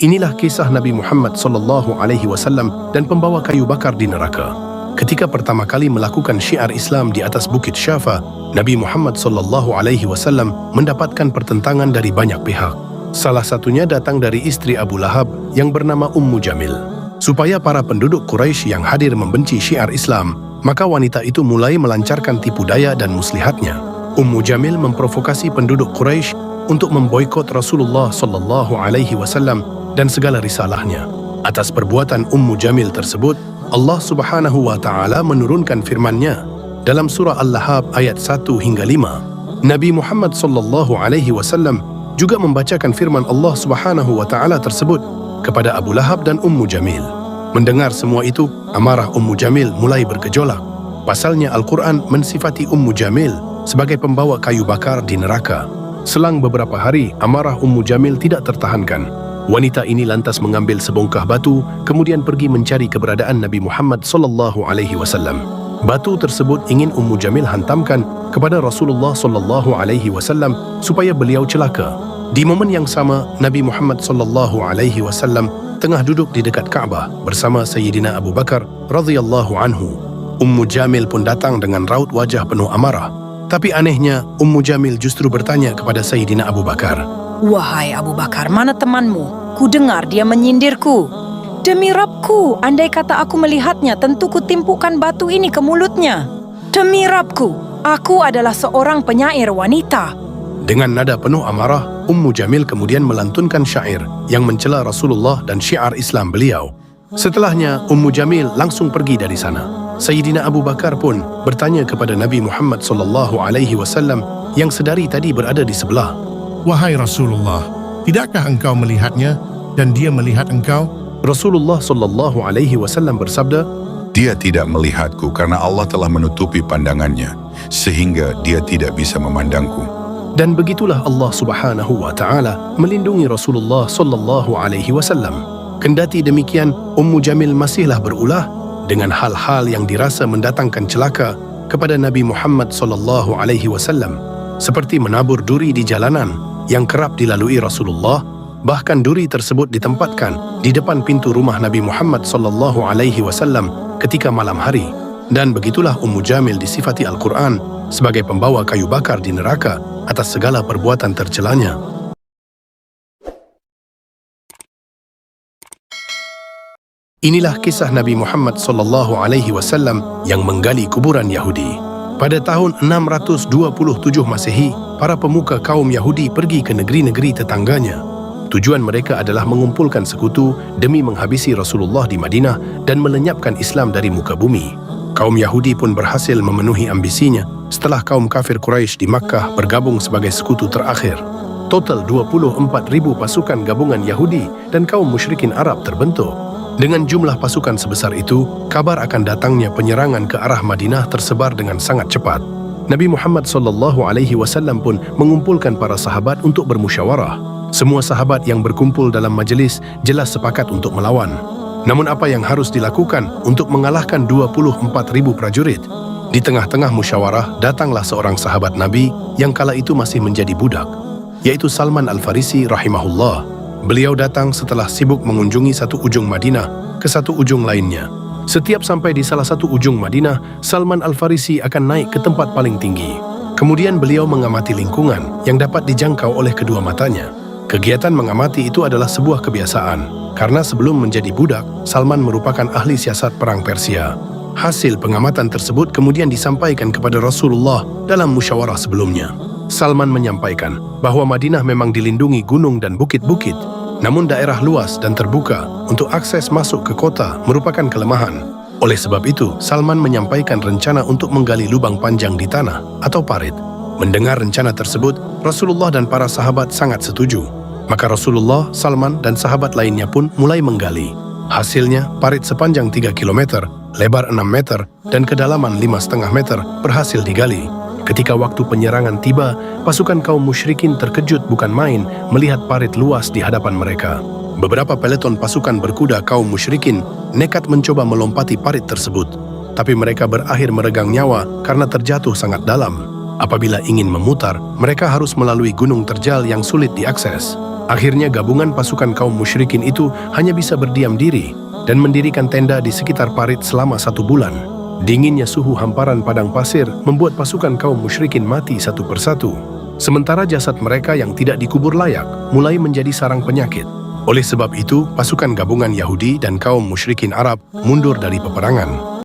Inilah kisah Nabi Muhammad SAW dan pembawa kayu bakar di neraka. Ketika pertama kali melakukan syiar Islam di atas Bukit Syafa, Nabi Muhammad SAW mendapatkan pertentangan dari banyak pihak. Salah satunya datang dari istri Abu Lahab yang bernama Ummu Jamil. Supaya para penduduk Quraisy yang hadir membenci syiar Islam, maka wanita itu mulai melancarkan tipu daya dan muslihatnya. Ummu Jamil memprovokasi penduduk Quraisy untuk memboikot Rasulullah SAW dan segala risalahnya. Atas perbuatan Ummu Jamil tersebut, Allah Subhanahu wa Ta'ala menurunkan firman-Nya dalam surah Al-Lahab ayat 1 hingga 5. Nabi Muhammad SAW juga membacakan firman Allah Subhanahu wa Ta'ala tersebut kepada Abu Lahab dan Ummu Jamil. Mendengar semua itu, amarah Ummu Jamil mulai bergejolak. Pasalnya Al-Quran mensifati Ummu Jamil sebagai pembawa kayu bakar di neraka. Selang beberapa hari, amarah Ummu Jamil tidak tertahankan. Wanita ini lantas mengambil sebongkah batu, kemudian pergi mencari keberadaan Nabi Muhammad SAW. Batu tersebut ingin Ummu Jamil hantamkan kepada Rasulullah SAW supaya beliau celaka. Di momen yang sama, Nabi Muhammad SAW tengah duduk di dekat Ka'bah bersama Sayyidina Abu Bakar radhiyallahu anhu. Ummu Jamil pun datang dengan raut wajah penuh amarah. Tapi anehnya, Ummu Jamil justru bertanya kepada Sayyidina Abu Bakar, "Wahai Abu Bakar, mana temanmu? Kudengar dia menyindirku. Demi Rabbku, andai kata aku melihatnya, tentu kutimpukan batu ini ke mulutnya. Demi Rabbku, aku adalah seorang penyair wanita." Dengan nada penuh amarah, Ummu Jamil kemudian melantunkan syair yang mencela Rasulullah dan syiar Islam beliau. Setelahnya, Ummu Jamil langsung pergi dari sana. Sayyidina Abu Bakar pun bertanya kepada Nabi Muhammad SAW yang sedari tadi berada di sebelah, "Wahai Rasulullah, tidakkah engkau melihatnya dan dia melihat engkau?" Rasulullah SAW bersabda, Dia tidak melihatku karena Allah telah menutupi pandangannya, sehingga dia tidak bisa memandangku. dan begitulah Allah Subhanahu wa Ta'ala melindungi Rasulullah SAW. Kendati demikian, Ummu Jamil masihlah berulah dengan hal-hal yang dirasa mendatangkan celaka kepada Nabi Muhammad SAW, seperti menabur duri di jalanan yang kerap dilalui Rasulullah. Bahkan duri tersebut ditempatkan di depan pintu rumah Nabi Muhammad SAW ketika malam hari. Dan begitulah Ummu Jamil disifati Al-Quran sebagai pembawa kayu bakar di neraka atas segala perbuatan tercelanya. Inilah kisah Nabi Muhammad SAW yang menggali kuburan Yahudi. Pada tahun 627 Masehi, para pemuka kaum Yahudi pergi ke negeri-negeri tetangganya. Tujuan mereka adalah mengumpulkan sekutu demi menghabisi Rasulullah di Madinah dan melenyapkan Islam dari muka bumi. Kaum Yahudi pun berhasil memenuhi ambisinya setelah kaum kafir Quraisy di Makkah bergabung sebagai sekutu terakhir. Total 24,000 pasukan gabungan Yahudi dan kaum musyrikin Arab terbentuk. Dengan jumlah pasukan sebesar itu, kabar akan datangnya penyerangan ke arah Madinah tersebar dengan sangat cepat. Nabi Muhammad SAW pun mengumpulkan para sahabat untuk bermusyawarah. Semua sahabat yang berkumpul dalam majelis jelas sepakat untuk melawan. Namun apa yang harus dilakukan untuk mengalahkan 24,000 prajurit? Di tengah-tengah musyawarah, datanglah seorang sahabat Nabi yang kala itu masih menjadi budak, yaitu Salman Al-Farisi rahimahullah. Beliau datang setelah sibuk mengunjungi satu ujung Madinah ke satu ujung lainnya. Setiap sampai di salah satu ujung Madinah, Salman Al-Farisi akan naik ke tempat paling tinggi. Kemudian beliau mengamati lingkungan yang dapat dijangkau oleh kedua matanya. Kegiatan mengamati itu adalah sebuah kebiasaan, karena sebelum menjadi budak, Salman merupakan ahli siasat perang Persia. Hasil pengamatan tersebut kemudian disampaikan kepada Rasulullah dalam musyawarah sebelumnya. Salman menyampaikan bahwa Madinah memang dilindungi gunung dan bukit-bukit, namun daerah luas dan terbuka untuk akses masuk ke kota merupakan kelemahan. Oleh sebab itu, Salman menyampaikan rencana untuk menggali lubang panjang di tanah atau parit. Mendengar rencana tersebut, Rasulullah dan para sahabat sangat setuju. Maka Rasulullah, Salman, dan sahabat lainnya pun mulai menggali. Hasilnya, parit sepanjang 3 km, lebar 6 meter, dan kedalaman 5,5 meter berhasil digali. Ketika waktu penyerangan tiba, pasukan kaum musyrikin terkejut bukan main melihat parit luas di hadapan mereka. Beberapa peleton pasukan berkuda kaum musyrikin nekat mencoba melompati parit tersebut. Tapi mereka berakhir meregang nyawa karena terjatuh sangat dalam. Apabila ingin memutar, mereka harus melalui gunung terjal yang sulit diakses. Akhirnya gabungan pasukan kaum musyrikin itu hanya bisa berdiam diri dan mendirikan tenda di sekitar parit selama 1 bulan. Dinginnya suhu hamparan padang pasir membuat pasukan kaum musyrikin mati satu persatu. Sementara jasad mereka yang tidak dikubur layak mulai menjadi sarang penyakit. Oleh sebab itu, pasukan gabungan Yahudi dan kaum musyrikin Arab mundur dari peperangan.